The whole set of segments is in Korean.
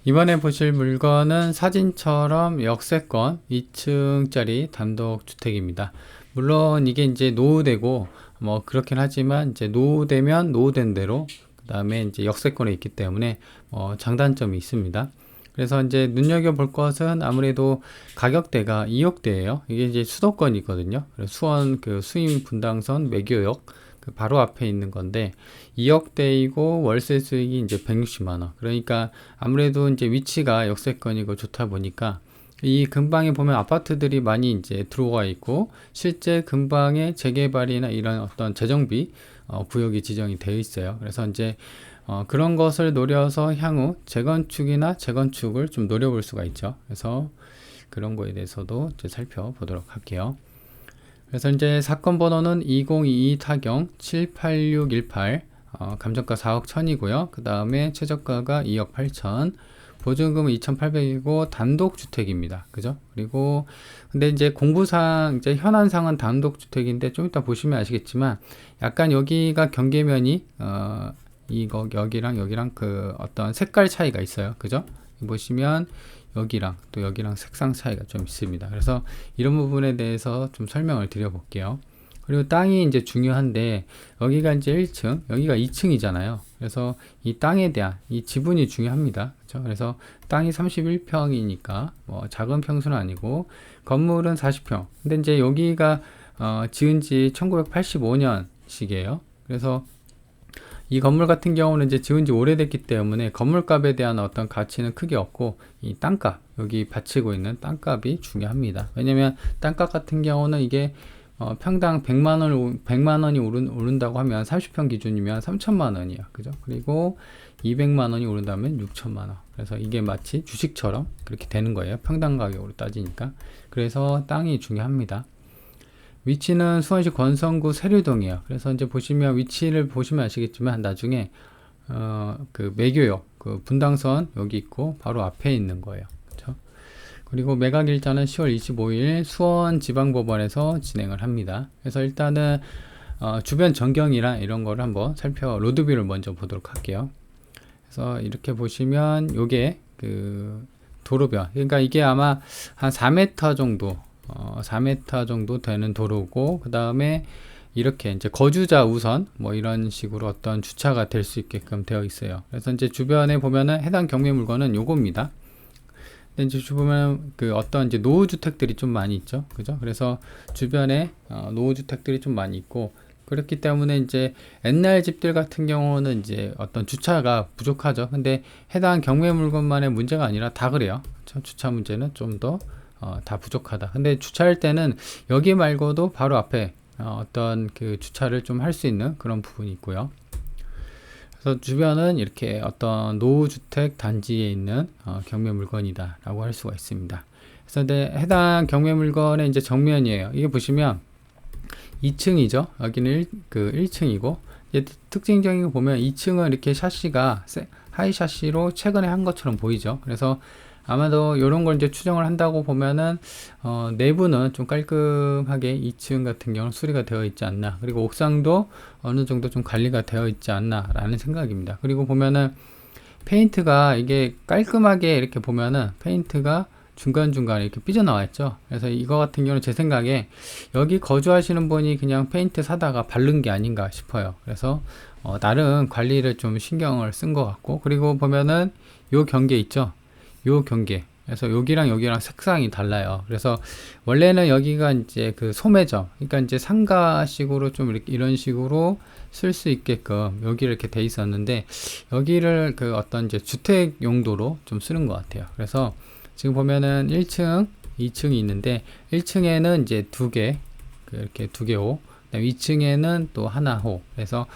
이번에 보실 물건은 사진처럼 역세권 2층짜리 단독주택입니다. 물론 이게 이제 노후되고 뭐 그렇긴 하지만 이제 노후되면 노후된 대로 그 다음에 이제 역세권에 있기 때문에 장단점이 있습니다. 그래서 이제 눈여겨볼 것은 아무래도 가격대가 2억대예요. 이게 이제 수도권이거든요. 그래서 수원 그 수임 분당선 매교역 그 바로 앞에 있는 건데 2억대이고 월세 수익이 이제 160만 원. 그러니까 아무래도 이제 위치가 역세권이고 좋다 보니까 이 근방에 보면 아파트들이 많이 이제 들어와 있고 실제 근방에 재개발이나 이런 어떤 재정비 구역이 지정이 되어 있어요. 그래서 이제 그런 것을 노려서 향후 재건축이나 재건축을 좀 노려볼 수가 있죠. 그래서 그런 거에 대해서도 이제 살펴보도록 할게요. 그래서 이제 사건 번호는 2022 타경 78618, 감정가 4억 1000이고요. 그 다음에 최저가가 2억 8천, 보증금은 2,800이고 단독주택입니다. 그죠? 그리고 근데 이제 공부상 이제 현안상은 단독주택인데 좀 이따 보시면 아시겠지만 약간 여기가 경계면이 이거 여기랑 그 어떤 색깔 차이가 있어요. 그죠? 보시면 여기랑 또 여기랑 색상 차이가 좀 있습니다. 그래서 이런 부분에 대해서 좀 설명을 드려볼게요. 그리고 땅이 이제 중요한데 여기가 이제 1층, 여기가 2층이잖아요. 그래서 이 땅에 대한 이 지분이 중요합니다. 그렇죠? 그래서 땅이 31평이니까 뭐 작은 평수는 아니고 건물은 40평. 근데 이제 여기가 지은 지 1985년식이에요. 그래서 이 건물 같은 경우는 이제 지은 지 오래됐기 때문에 건물값에 대한 어떤 가치는 크게 없고 이 땅값, 여기 바치고 있는 땅값이 중요합니다. 왜냐면 땅값 같은 경우는 이게 평당 100만 원이 오른다고 하면 30평 기준이면 3천만 원이야. 그죠? 그리고 200만 원이 오른다면 6천만 원. 그래서 이게 마치 주식처럼 그렇게 되는 거예요. 평당 가격으로 따지니까. 그래서 땅이 중요합니다. 위치는 수원시 권성구 세류동이에요. 그래서 이제 보시면 위치를 보시면 아시겠지만 나중에 그 매교역 그 분당선 여기 있고 바로 앞에 있는 거예요. 그렇죠? 그리고 매각 일자는 10월 25일 수원지방법원에서 진행을 합니다. 그래서 일단은 주변 전경이랑 이런 거를 한번 로드뷰를 먼저 보도록 할게요. 그래서 이렇게 보시면 요게 그 도로변, 그러니까 이게 아마 한 4m 정도 4m 정도 되는 도로고, 그 다음에 이렇게 이제 거주자 우선 뭐 이런 식으로 어떤 주차가 될 수 있게끔 되어 있어요. 그래서 이제 주변에 보면은 해당 경매 물건은 요겁니다. 근데 이제 주변에 그 어떤 이제 노후주택들이 좀 많이 있죠. 그죠? 그래서 주변에 노후주택들이 좀 많이 있고, 그렇기 때문에 이제 옛날 집들 같은 경우는 이제 어떤 주차가 부족하죠. 근데 해당 경매 물건만의 문제가 아니라 다 그래요. 그렇죠? 주차 문제는 좀 더 다 부족하다. 근데 주차할 때는 여기 말고도 바로 앞에 어떤 그 주차를 좀 할 수 있는 그런 부분이 있고요. 그래서 주변은 이렇게 어떤 노후주택 단지에 있는 경매 물건이다 라고 할 수가 있습니다. 그래서 해당 경매 물건의 이제 정면이에요. 이게 보시면 2층이죠. 여기는 1층이고, 특징적인 거 보면 2층은 이렇게 샤시가 하이 샤시로 최근에 한 것처럼 보이죠. 그래서 아마도 이런 걸 이제 추정을 한다고 보면은 내부는 좀 깔끔하게 2층 같은 경우는 수리가 되어 있지 않나, 그리고 옥상도 어느 정도 좀 관리가 되어 있지 않나 라는 생각입니다. 그리고 보면은 페인트가 이게 깔끔하게 이렇게 보면은 페인트가 중간중간에 이렇게 삐져나와 있죠. 그래서 이거 같은 경우는 제 생각에 여기 거주하시는 분이 그냥 페인트 사다가 바른 게 아닌가 싶어요. 그래서 나름 관리를 좀 신경을 쓴 것 같고, 그리고 보면은 요 경계 있죠. 요 경계. 그래서 여기랑 색상이 달라요. 그래서 원래는 여기가 이제 그 소매점, 그러니까 이제 상가식으로 좀 이렇게 이런 식으로 쓸 수 있게끔 여기를 이렇게 돼 있었는데, 여기를 그 어떤 이제 주택 용도로 좀 쓰는 것 같아요. 그래서 지금 보면은 1층, 2층이 있는데 1층에는 이제 이렇게 두 개호, 그다음에 2층에는 또 하나호. 그래서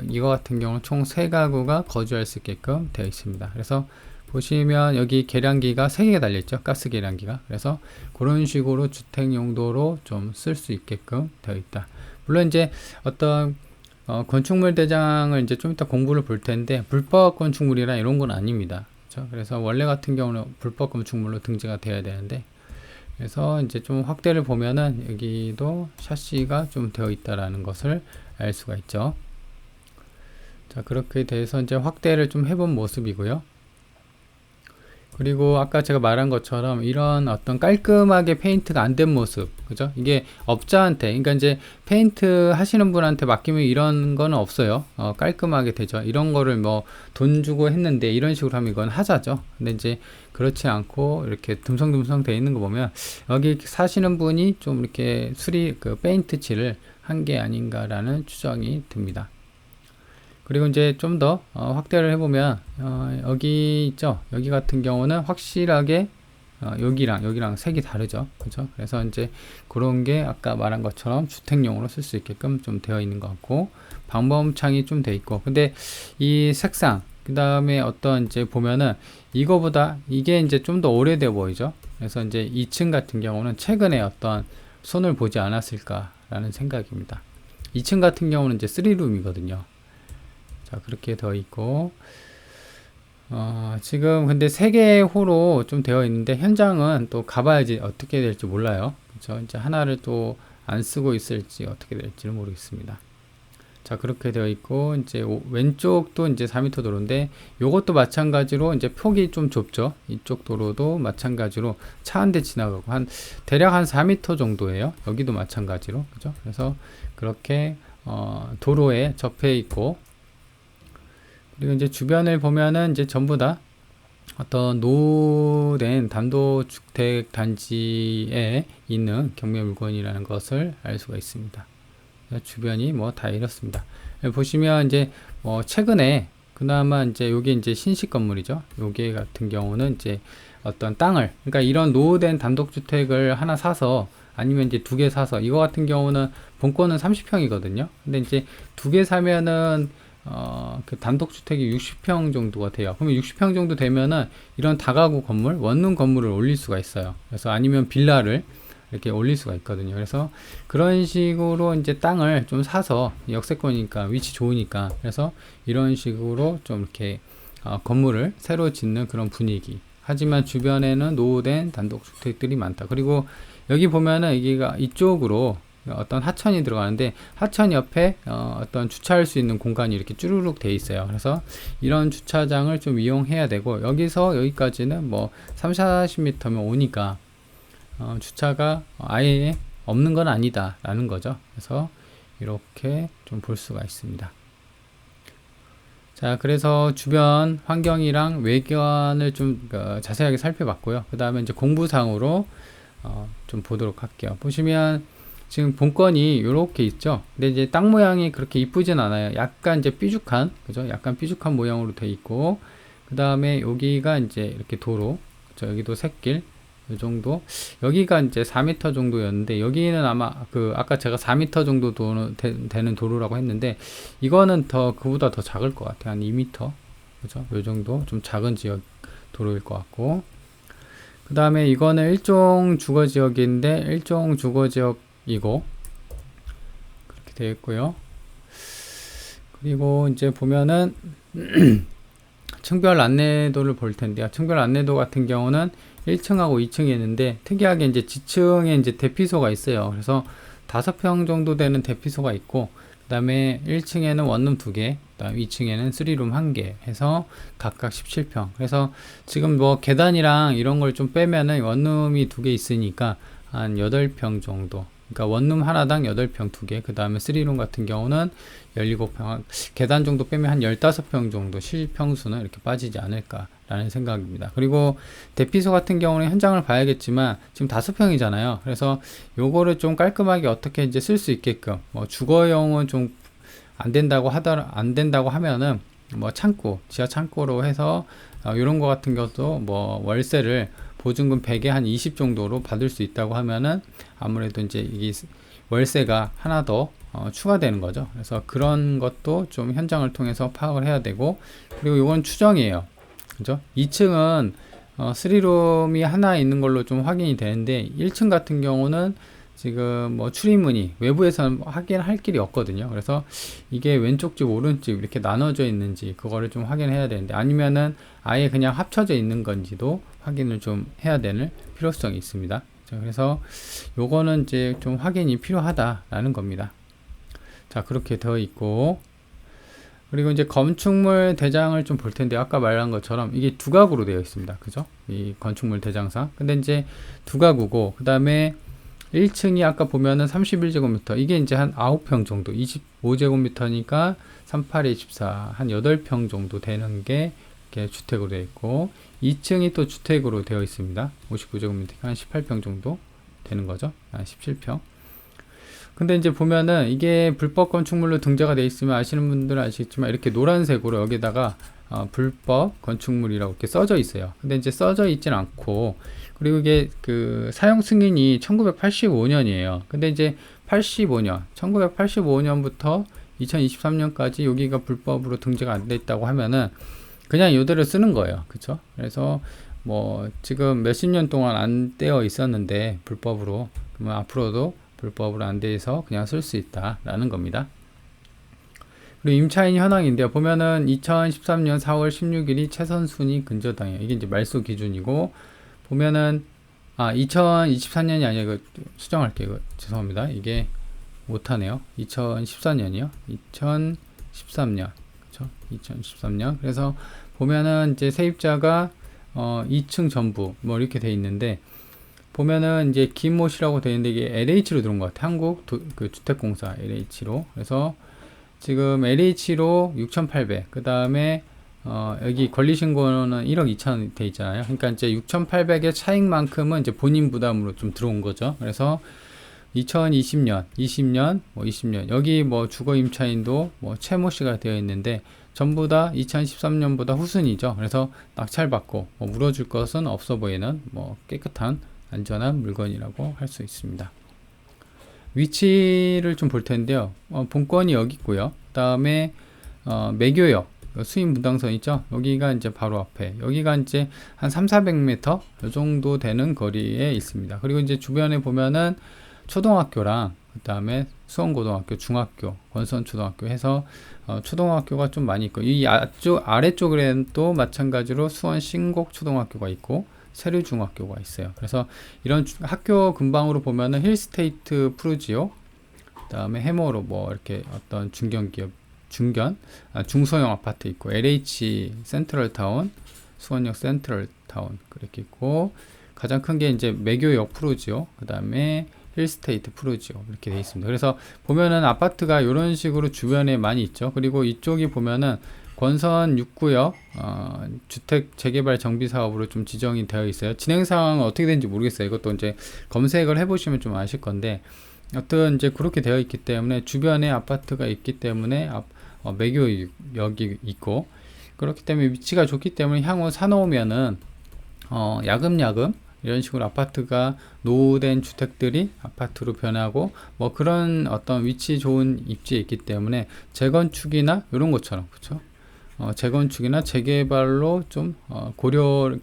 이거 같은 경우는 총 3가구가 거주할 수 있게끔 되어 있습니다. 그래서 보시면 여기 계량기가 3개가 달려있죠. 가스 계량기가. 그래서 그런 식으로 주택 용도로 좀 쓸 수 있게끔 되어 있다. 물론 이제 어떤 건축물 대장을 이제 좀 이따 공부를 볼 텐데 불법 건축물이나 이런 건 아닙니다. 그렇죠? 그래서 원래 같은 경우는 불법 건축물로 등재가 돼야 되는데, 그래서 이제 좀 확대를 보면은 여기도 샤시가 좀 되어 있다라는 것을 알 수가 있죠. 자, 그렇게 돼서 이제 확대를 좀 해본 모습이고요. 그리고 아까 제가 말한 것처럼 이런 어떤 깔끔하게 페인트가 안 된 모습, 그죠? 이게 업자한테, 그러니까 이제 페인트 하시는 분한테 맡기면 이런 거는 없어요. 깔끔하게 되죠. 이런 거를 뭐 돈 주고 했는데 이런 식으로 하면 이건 하자죠. 근데 이제 그렇지 않고 이렇게 듬성듬성 돼 있는 거 보면 여기 사시는 분이 좀 이렇게 그 페인트 칠을 한 게 아닌가라는 추정이 듭니다. 그리고 이제 좀 더 확대를 해보면 여기 있죠. 여기 같은 경우는 확실하게 여기랑 색이 다르죠. 그죠? 그래서 이제 그런 게 아까 말한 것처럼 주택용으로 쓸 수 있게끔 좀 되어 있는 것 같고, 방범창이 좀 돼 있고, 근데 이 색상 그 다음에 어떤 이제 보면은 이거보다 이게 이제 좀 더 오래돼 보이죠. 그래서 이제 2층 같은 경우는 최근에 어떤 손을 보지 않았을까라는 생각입니다. 2층 같은 경우는 이제 3룸이거든요. 자, 그렇게 되어 있고, 지금 근데 3개의 호로 좀 되어 있는데, 현장은 또 가봐야지 어떻게 될지 몰라요. 그렇죠? 이제 하나를 또 안 쓰고 있을지 어떻게 될지는 모르겠습니다. 자, 그렇게 되어 있고, 이제 왼쪽도 이제 4m 도로인데, 요것도 마찬가지로 이제 폭이 좀 좁죠. 이쪽 도로도 마찬가지로 차 한 대 지나가고, 대략 한 4m 정도예요. 여기도 마찬가지로. 그죠? 그래서 그렇게, 도로에 접해 있고, 그리고 이제 주변을 보면은 이제 전부 다 어떤 노후된 단독주택 단지에 있는 경매 물건이라는 것을 알 수가 있습니다. 주변이 뭐 다 이렇습니다. 보시면 이제 최근에 그나마 이제 요게 이제 신식 건물이죠. 요게 같은 경우는 이제 어떤 땅을, 그러니까 이런 노후된 단독주택을 하나 사서, 아니면 이제 2개 사서, 이거 같은 경우는 본권은 30평이거든요. 근데 이제 2개 사면은 그 단독주택이 60평 정도가 돼요. 그러면 60평 정도 되면은 이런 다가구 건물, 원룸 건물을 올릴 수가 있어요. 그래서 아니면 빌라를 이렇게 올릴 수가 있거든요. 그래서 그런 식으로 이제 땅을 좀 사서, 역세권이니까 위치 좋으니까, 그래서 이런 식으로 좀 이렇게 건물을 새로 짓는 그런 분위기. 하지만 주변에는 노후된 단독주택들이 많다. 그리고 여기 보면은 여기가 이쪽으로 어떤 하천이 들어가는데, 하천 옆에 어떤 주차할 수 있는 공간이 이렇게 쭈루룩 돼 있어요. 그래서 이런 주차장을 좀 이용해야 되고, 여기서 여기까지는 뭐 30-40m면 오니까 주차가 아예 없는 건 아니다 라는 거죠. 그래서 이렇게 좀 볼 수가 있습니다. 자, 그래서 주변 환경이랑 외관을 좀 자세하게 살펴봤고요. 그 다음에 이제 공부상으로 좀 보도록 할게요. 보시면 지금 본건이 이렇게 있죠. 근데 이제 땅 모양이 그렇게 이쁘진 않아요. 약간 이제 삐죽한, 그죠? 약간 삐죽한 모양으로 돼 있고, 그 다음에 여기가 이제 이렇게 도로, 그죠? 여기도 샛길, 이 정도. 여기가 이제 4m 정도였는데, 여기는 아마 아까 제가 4m 정도 되는 도로라고 했는데, 이거는 그보다 더 작을 것 같아요. 한 2m. 그죠? 요 정도. 좀 작은 지역 도로일 것 같고. 그 다음에 이거는 일종 주거지역인데, 일종 주거지역이고, 그렇게 되어 있고요. 그리고 이제 보면은, 층별 안내도를 볼 텐데요. 층별 안내도 같은 경우는 1층하고 2층이 있는데, 특이하게 이제 지층에 이제 대피소가 있어요. 그래서 5평 정도 되는 대피소가 있고, 그 다음에 1층에는 원룸 2개, 그 다음 2층에는 3룸 1개 해서 각각 17평. 그래서 지금 뭐 계단이랑 이런 걸 좀 빼면은 원룸이 2개 있으니까 한 8평 정도. 그러니까 원룸 하나당 8평 2개, 그 다음에 3룸 같은 경우는 17평, 계단 정도 빼면 한 15평 정도 실평수는 이렇게 빠지지 않을까라는 생각입니다. 그리고 대피소 같은 경우는 현장을 봐야겠지만 지금 5평이잖아요. 그래서 요거를 좀 깔끔하게 어떻게 이제 쓸 수 있게끔, 뭐 주거용은 좀 안 된다고 하면은 뭐 창고, 지하 창고로 해서 이런 거 같은 것도 뭐 월세를 보증금 100에 한 20 정도로 받을 수 있다고 하면은 아무래도 이제 이게 월세가 하나 더 추가되는 거죠. 그래서 그런 것도 좀 현장을 통해서 파악을 해야 되고, 그리고 이건 추정이에요. 그죠? 2층은 3룸이 하나 있는 걸로 좀 확인이 되는데, 1층 같은 경우는 지금 뭐 출입문이 외부에서는 확인할 길이 없거든요. 그래서 이게 왼쪽 집 오른쪽 이렇게 나눠져 있는지 그거를 좀 확인해야 되는데, 아니면은 아예 그냥 합쳐져 있는 건지도 확인을 좀 해야 되는 필요성이 있습니다. 그래서 요거는 이제 좀 확인이 필요하다라는 겁니다. 자, 그렇게 되어 있고, 그리고 이제 건축물 대장을 좀 볼 텐데 아까 말한 것처럼 이게 두 가구로 되어 있습니다. 그죠? 이 건축물 대장상. 근데 이제 두 가구고 그다음에 1층이 아까 보면은 31제곱미터. 이게 이제 한 9평 정도. 25제곱미터니까 38, 24. 한 8평 정도 되는 게 이렇게 주택으로 되어 있고 2층이 또 주택으로 되어 있습니다. 59제곱미터. 한 18평 정도 되는 거죠. 한 17평. 근데 이제 보면은 이게 불법 건축물로 등재가 되어 있으면 아시는 분들은 아시겠지만 이렇게 노란색으로 여기다가 불법 건축물이라고 이렇게 써져 있어요. 근데 이제 써져 있진 않고 그리고 이게 그 사용 승인이 1985년이에요. 근데 이제 85년, 1985년부터 2023년까지 여기가 불법으로 등재가 안 돼 있다고 하면은 그냥 이대로 쓰는 거예요. 그쵸? 그래서 뭐 지금 몇십 년 동안 안 되어 있었는데 불법으로 그러면 앞으로도 불법으로 안 돼서 그냥 쓸 수 있다라는 겁니다. 그리고 임차인 현황인데요. 보면은 2013년 4월 16일이 최선순위 근저당이에요. 이게 이제 말소 기준이고 보면은 2024년이 아니라 이거 수정할게요. 이거 죄송합니다. 이게 못하네요. 2014년이요. 2013년. 그렇죠? 2013년. 그래서 보면은 이제 세입자가 2층 전부 뭐 이렇게 돼 있는데 보면은 이제 김모 씨라고 되어 있는데 이게 LH로 들어온 것 같아요. 한국 그 주택공사 LH로. 그래서 지금 LH로 6,800. 그 다음에 여기 권리신고는 1억 2천 돼 있잖아요. 그러니까 이제 6,800의 차익만큼은 이제 본인 부담으로 좀 들어온 거죠. 그래서 2020년, 20년, 뭐 20년 여기 뭐 주거 임차인도 뭐 최모 씨가 되어 있는데 전부 다 2013년보다 후순위죠. 그래서 낙찰받고 뭐 물어줄 것은 없어 보이는 뭐 깨끗한 안전한 물건이라고 할 수 있습니다. 위치를 좀 볼 텐데요. 본건이 여기 있고요. 그 다음에 매교역 수입 분당선 있죠. 여기가 이제 바로 앞에 여기가 이제 한 3,400m 이 정도 되는 거리에 있습니다. 그리고 이제 주변에 보면은 초등학교랑 그 다음에 수원고등학교, 중학교, 권선초등학교 해서 초등학교가 좀 많이 있고 이 아래쪽에는 또 마찬가지로 수원 신곡초등학교가 있고 세류중학교가 있어요. 그래서 이런 학교 근방으로 보면은 힐스테이트 푸르지오, 그 다음에 해머로 뭐 이렇게 어떤 중견기업, 중소형 아파트 있고, LH 센트럴타운, 수원역 센트럴타운 그렇게 있고, 가장 큰 게 이제 매교역 푸르지오, 그 다음에 힐스테이트 푸르지오 이렇게 돼 있습니다. 그래서 보면은 아파트가 이런 식으로 주변에 많이 있죠. 그리고 이쪽이 보면은 권선 6구역 주택 재개발 정비 사업으로 좀 지정이 되어 있어요. 진행 상황은 어떻게 되는지 모르겠어요. 이것도 이제 검색을 해보시면 좀 아실 건데, 여튼 이제 그렇게 되어 있기 때문에 주변에 아파트가 있기 때문에 매교역이 있고 그렇기 때문에 위치가 좋기 때문에 향후 사놓으면은 야금야금 이런 식으로 아파트가 노후된 주택들이 아파트로 변하고 뭐 그런 어떤 위치 좋은 입지에 있기 때문에 재건축이나 이런 것처럼 그렇죠. 재건축이나 재개발로 좀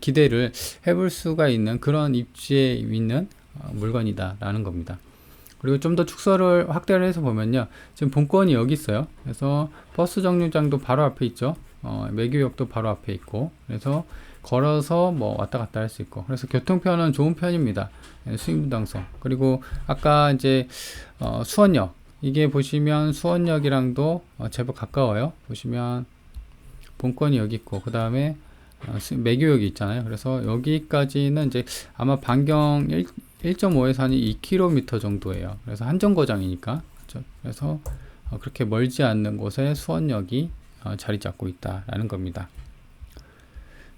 기대를 해볼 수가 있는 그런 입지에 있는 물건이다라는 겁니다. 그리고 좀 더 축소를 확대를 해서 보면요. 지금 본건이 여기 있어요. 그래서 버스 정류장도 바로 앞에 있죠. 매교역도 바로 앞에 있고 그래서 걸어서 뭐 왔다 갔다 할 수 있고 그래서 교통편은 좋은 편입니다. 수인분당선. 그리고 아까 이제 수원역 이게 보시면 수원역이랑도 제법 가까워요. 보시면 본건이 여기 있고 그 다음에 매교역이 있잖아요. 그래서 여기까지는 이제 아마 반경 1.5에서 한 2km 정도예요. 그래서 한정거장이니까 그렇죠? 그래서 그렇게 멀지 않는 곳에 수원역이 자리 잡고 있다라는 겁니다.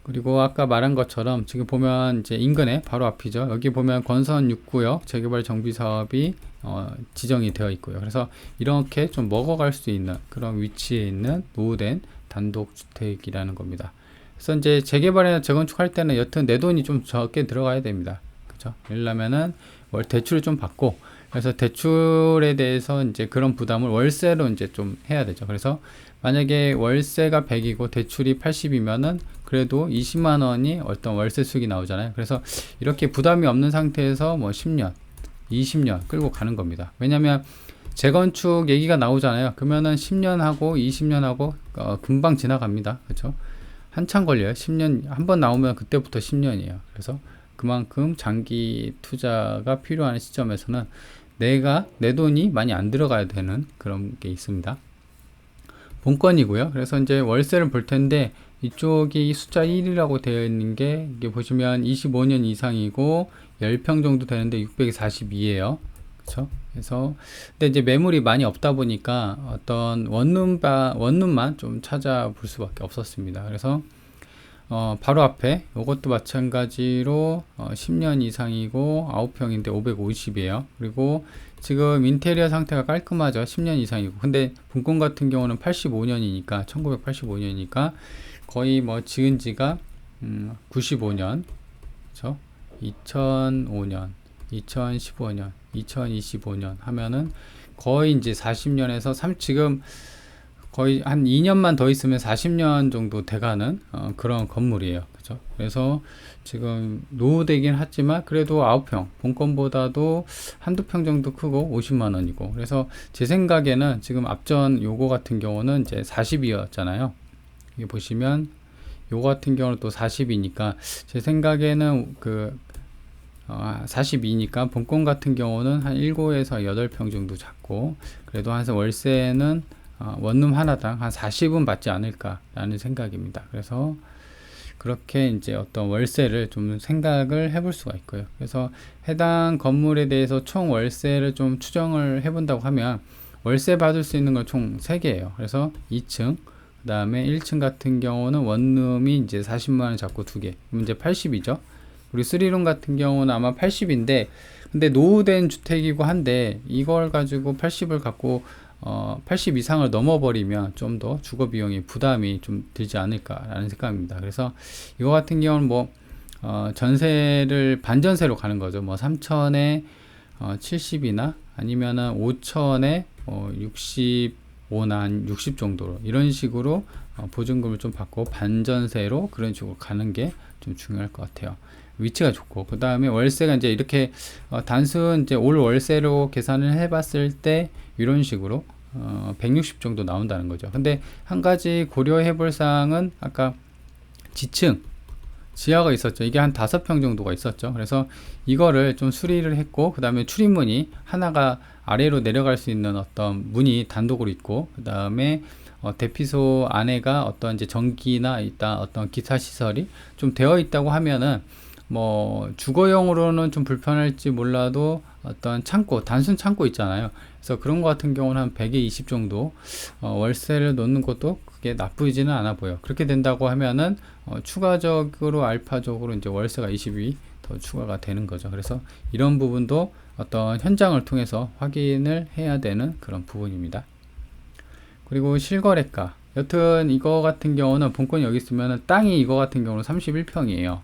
그리고 아까 말한 것처럼 지금 보면 이제 인근에 바로 앞이죠. 여기 보면 권선 6구역 재개발 정비 사업이 지정이 되어 있고요. 그래서 이렇게 좀 먹어갈 수 있는 그런 위치에 있는 노후된 단독주택이라는 겁니다. 그래서 이제 재개발이나 재건축할 때는 여튼 내 돈이 좀 적게 들어가야 됩니다. 그렇죠? 이러려면은 대출을 좀 받고 그래서 대출에 대해서 이제 그런 부담을 월세로 이제 좀 해야 되죠. 그래서 만약에 월세가 100이고 대출이 80이면은 그래도 20만 원이 어떤 월세 수익이 나오잖아요. 그래서 이렇게 부담이 없는 상태에서 뭐 10년, 20년 끌고 가는 겁니다. 왜냐면 재건축 얘기가 나오잖아요. 그러면은 10년 하고 20년 하고 금방 지나갑니다. 그렇죠? 한참 걸려요. 10년 한 번 나오면 그때부터 10년이에요. 그래서 그만큼 장기 투자가 필요한 시점에서는 내 돈이 많이 안 들어가야 되는 그런 게 있습니다. 본건이고요. 그래서 이제 월세를 볼 텐데 이쪽이 숫자 1이라고 되어 있는 게 이게 보시면 25년 이상이고 10평 정도 되는데 642예요. 그렇죠? 그래서 근데 이제 매물이 많이 없다 보니까 어떤 원룸만 좀 찾아볼 수밖에 없었습니다. 그래서 바로 앞에 이것도 마찬가지로 10년 이상이고 9평인데 550이에요. 그리고 지금 인테리어 상태가 깔끔하죠. 10년 이상이고. 근데 본건 같은 경우는 85년이니까 1985년이니까 거의 뭐 지은 지가 95년, 그렇죠? 2005년, 2015년, 2025년 하면은 거의 이제 40년에서 지금 거의 한 2년만 더 있으면 40년 정도 돼가는 그런 건물이에요. 그죠? 그래서 지금 노후되긴 하지만 그래도 9평, 본건보다도 한두 평 정도 크고 50만 원이고. 그래서 제 생각에는 지금 앞전 요거 같은 경우는 이제 40이었잖아요. 여기 보시면 요거 같은 경우는 또 40이니까 제 생각에는 42니까 본건 같은 경우는 한 7에서 8평 정도 잡고 그래도 한 월세는 원룸 하나당 한 40은 받지 않을까라는 생각입니다. 그래서 그렇게 이제 어떤 월세를 좀 생각을 해볼 수가 있고요. 그래서 해당 건물에 대해서 총 월세를 좀 추정을 해본다고 하면 월세 받을 수 있는 건 총 3개예요. 그래서 2층, 그 다음에 1층 같은 경우는 원룸이 이제 40만원 잡고 2개. 그럼 이제 80이죠. 우리 3룸 같은 경우는 아마 80인데, 근데 노후된 주택이고 한데, 이걸 가지고 80을 갖고 80 이상을 넘어버리면 좀 더 주거 비용이 부담이 좀 들지 않을까라는 생각입니다. 그래서 이거 같은 경우는 뭐 전세를 반전세로 가는 거죠. 뭐 3천에 70이나 아니면은 5천에 65나 60 정도로 이런 식으로 보증금을 좀 받고 반전세로 그런 식으로 가는 게 좀 중요할 것 같아요. 위치가 좋고 그 다음에 월세가 이제 이렇게 단순 이제 올 월세로 계산을 해봤을 때 이런 식으로 160 정도 나온다는 거죠. 근데 한 가지 고려해 볼 사항은 아까 지층 지하가 있었죠. 이게 한 5평 정도가 있었죠. 그래서 이거를 좀 수리를 했고 그 다음에 출입문이 하나가 아래로 내려갈 수 있는 어떤 문이 단독으로 있고 그 다음에 대피소 안에가 어떤 이제 전기나 있다 어떤 기타 시설이 좀 되어 있다고 하면은 뭐 주거용으로는 좀 불편할지 몰라도 어떤 창고 단순 창고 있잖아요. 그래서 그런 거 같은 경우는 한 100에 20 정도 월세를 놓는 것도 그게 나쁘지는 않아 보여. 그렇게 된다고 하면은 추가적으로 알파적으로 이제 월세가 20이 더 추가가 되는 거죠. 그래서 이런 부분도 어떤 현장을 통해서 확인을 해야 되는 그런 부분입니다. 그리고 실거래가 여튼 이거 같은 경우는 본건이 여기 있으면 땅이 이거 같은 경우는 31평이에요.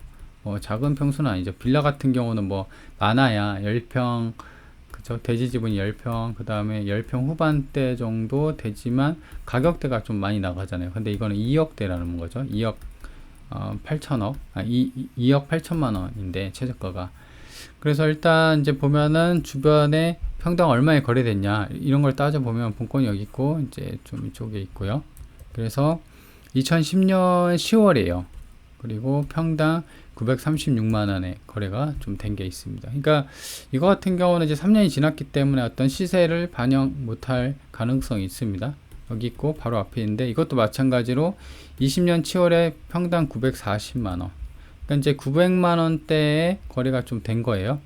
작은 평수는 아니죠. 빌라 같은 경우는 뭐 많아야 10평 그쵸? 대지집은 10평 그 다음에 10평 후반대 정도 되지만 가격대가 좀 많이 나가잖아요. 근데 이거는 2억대라는 거죠. 2억 8천억 2억 8천만 원인데 최저가가. 그래서 일단 이제 보면은 주변에 평당 얼마에 거래됐냐 이런 걸 따져보면 본건이 여기 있고 이제 좀 이쪽에 있고요. 그래서 2010년 10월이에요. 그리고 평당 936만원에 거래가 좀 된 게 있습니다. 그러니까 이거 같은 경우는 이제 3년이 지났기 때문에 어떤 시세를 반영 못할 가능성이 있습니다. 여기 있고 바로 앞에 있는데 이것도 마찬가지로 20년 7월에 평당 940만원. 그러니까 이제 900만원대에 거래가 좀 된 거예요.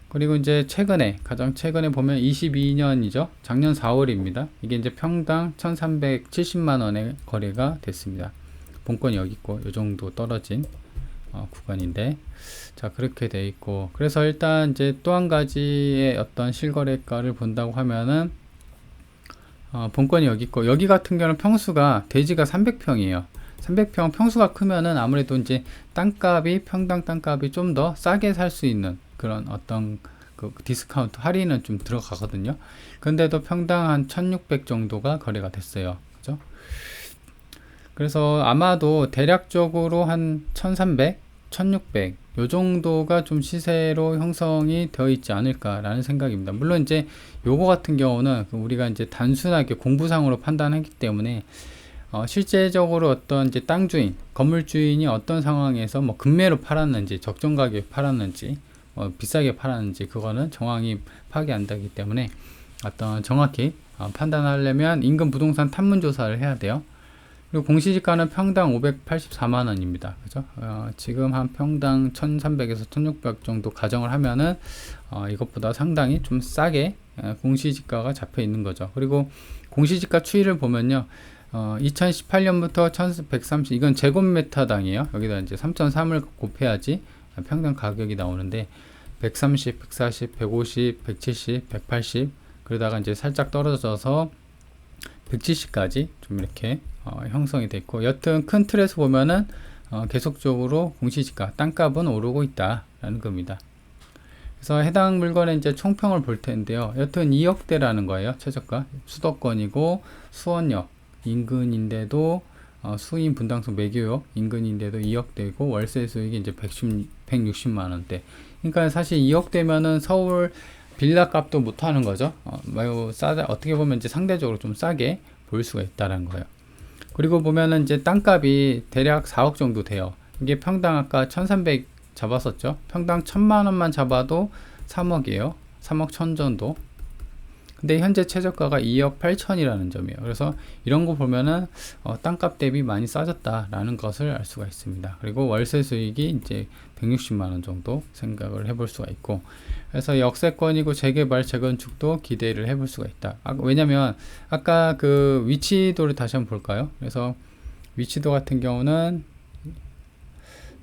그리고 이제 가장 최근에 보면 22년이죠. 작년 4월입니다. 이게 이제 평당 1370만원에 거래가 됐습니다. 본건이 여기 있고 이 정도 떨어진 구간인데 자 그렇게 돼 있고 그래서 일단 이제 또 한 가지의 어떤 실거래가를 본다고 하면은 본건이 여기 있고 여기 같은 경우는 평수가 대지가 300평이에요. 300평 평수가 크면은 아무래도 이제 평당 땅값이 좀 더 싸게 살 수 있는 그런 어떤 그 디스카운트 할인은 좀 들어가거든요. 근데도 평당 한 1600 정도가 거래가 됐어요. 그죠? 그래서 아마도 대략적으로 한 1300, 1600 요 정도가 좀 시세로 형성이 되어 있지 않을까라는 생각입니다. 물론 이제 요거 같은 경우는 우리가 이제 단순하게 공부상으로 판단하기 때문에 실제적으로 어떤 이제 땅 주인, 건물 주인이 어떤 상황에서 뭐 급매로 팔았는지, 적정 가격에 팔았는지, 비싸게 팔았는지 그거는 정확히 파악이 안 되기 때문에 어떤 정확히 판단하려면 인근 부동산 탐문 조사를 해야 돼요. 그리고 공시지가는 평당 584만 원입니다. 그죠? 지금 한 평당 1300에서 1600 정도 가정을 하면은 이것보다 상당히 좀 싸게 공시지가가 잡혀 있는 거죠. 그리고 공시지가 추이를 보면요. 2018년부터 1130, 이건 제곱미터당이에요. 여기다 이제 3.3을 곱해야지 평당 가격이 나오는데 130, 140, 150, 170, 180 그러다가 이제 살짝 떨어져서 170까지 좀 이렇게 형성이 됐고, 여튼 큰 틀에서 보면은 계속적으로 공시지가 땅값은 오르고 있다라는 겁니다. 그래서 해당 물건의 이제 총평을 볼 텐데요. 여튼 2억대라는 거예요. 최저가 수도권이고 수원역 인근인데도 수인 분당성 매교역 인근인데도 2억대고 월세 수익이 이제 160만 원대. 그러니까 사실 2억대면은 서울 빌라 값도 못하는 거죠. 매우 싸다. 어떻게 보면 이제 상대적으로 좀 싸게 볼 수가 있다는 거예요. 그리고 보면은 이제 땅값이 대략 4억 정도 돼요. 이게 평당 아까 1300 잡았었죠. 평당 1000만 원만 잡아도 3억이에요. 3억 1000 정도. 근데 현재 최저가가 2억 8천이라는 점이에요. 그래서 이런 거 보면은 땅값 대비 많이 싸졌다라는 것을 알 수가 있습니다. 그리고 월세 수익이 이제 160만 원 정도 생각을 해볼 수가 있고, 그래서 역세권이고 재개발 재건축도 기대를 해볼 수가 있다. 왜냐면 아까 그 위치도를 다시 한번 볼까요? 그래서 위치도 같은 경우는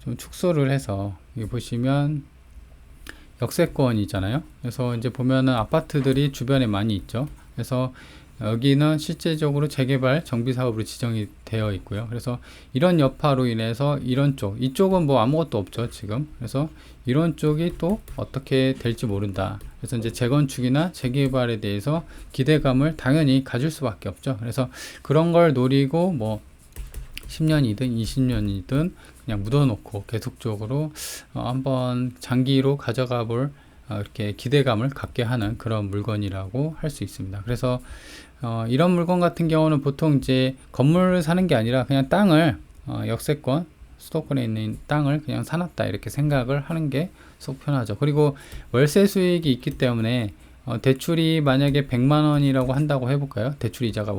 좀 축소를 해서 여기 보시면 역세권이잖아요. 그래서 이제 보면은 아파트들이 주변에 많이 있죠. 그래서 여기는 실제적으로 재개발 정비 사업으로 지정이 되어 있고요. 그래서 이런 여파로 인해서 이런 쪽, 이쪽은 뭐 아무것도 없죠 지금. 그래서 이런 쪽이 또 어떻게 될지 모른다. 그래서 이제 재건축이나 재개발에 대해서 기대감을 당연히 가질 수밖에 없죠. 그래서 그런 걸 노리고 뭐 10년이든 20년이든 그냥 묻어놓고 계속적으로 한번 장기로 가져가 볼 이렇게 기대감을 갖게 하는 그런 물건이라고 할 수 있습니다. 그래서 이런 물건 같은 경우는 보통 이제 건물을 사는 게 아니라 그냥 땅을 역세권 수도권에 있는 땅을 그냥 사놨다 이렇게 생각을 하는 게 속 편하죠. 그리고 월세 수익이 있기 때문에 대출이 만약에 100만 원이라고 한다고 해볼까요? 대출 이자가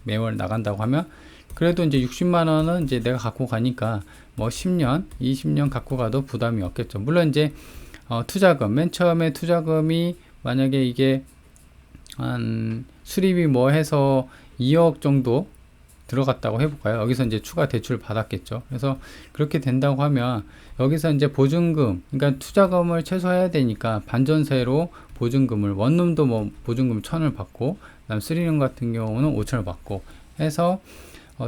매월 나간다고 하면 그래도 이제 60만 원은 이제 내가 갖고 가니까 뭐 10년, 20년 갖고 가도 부담이 없겠죠. 물론 이제 투자금, 맨 처음에 투자금이 만약에 이게 한 수리비 뭐 해서 2억 정도 들어갔다고 해볼까요? 여기서 이제 추가 대출 받았겠죠. 그래서 그렇게 된다고 하면 여기서 이제 보증금, 그러니까 투자금을 최소화해야 되니까 반전세로 보증금을, 원룸도 뭐 보증금 1000을 받고, 그다음 3룸 같은 경우는 5000을 받고 해서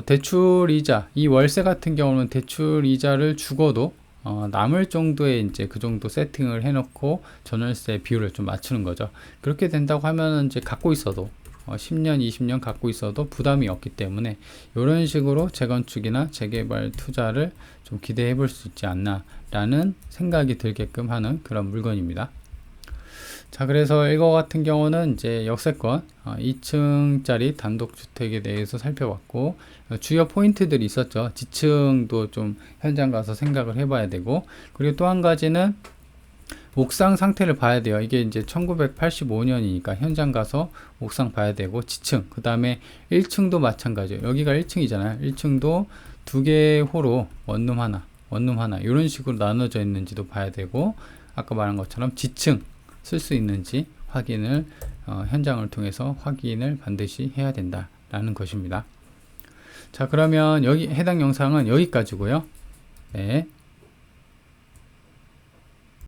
대출 이자, 이 월세 같은 경우는 대출 이자를 죽어도 남을 정도의 이제 그 정도 세팅을 해놓고 전월세 비율을 좀 맞추는 거죠. 그렇게 된다고 하면은 이제 갖고 있어도 10년, 20년 갖고 있어도 부담이 없기 때문에 이런 식으로 재건축이나 재개발 투자를 좀 기대해 볼 수 있지 않나 라는 생각이 들게끔 하는 그런 물건입니다. 자, 그래서 이거 같은 경우는 이제 역세권 2층짜리 단독주택에 대해서 살펴봤고, 주요 포인트들이 있었죠. 지층도 좀 현장 가서 생각을 해봐야 되고, 그리고 또 한 가지는 옥상 상태를 봐야 돼요. 이게 이제 1985년이니까 현장 가서 옥상 봐야 되고, 지층, 그 다음에 1층도 마찬가지예요. 여기가 1층이잖아요. 1층도 2개의 호로 원룸 하나 이런 식으로 나눠져 있는지도 봐야 되고, 아까 말한 것처럼 지층 쓸 수 있는지 확인을 현장을 통해서 확인을 반드시 해야 된다라는 것입니다. 자, 그러면 여기 해당 영상은 여기까지고요. 네.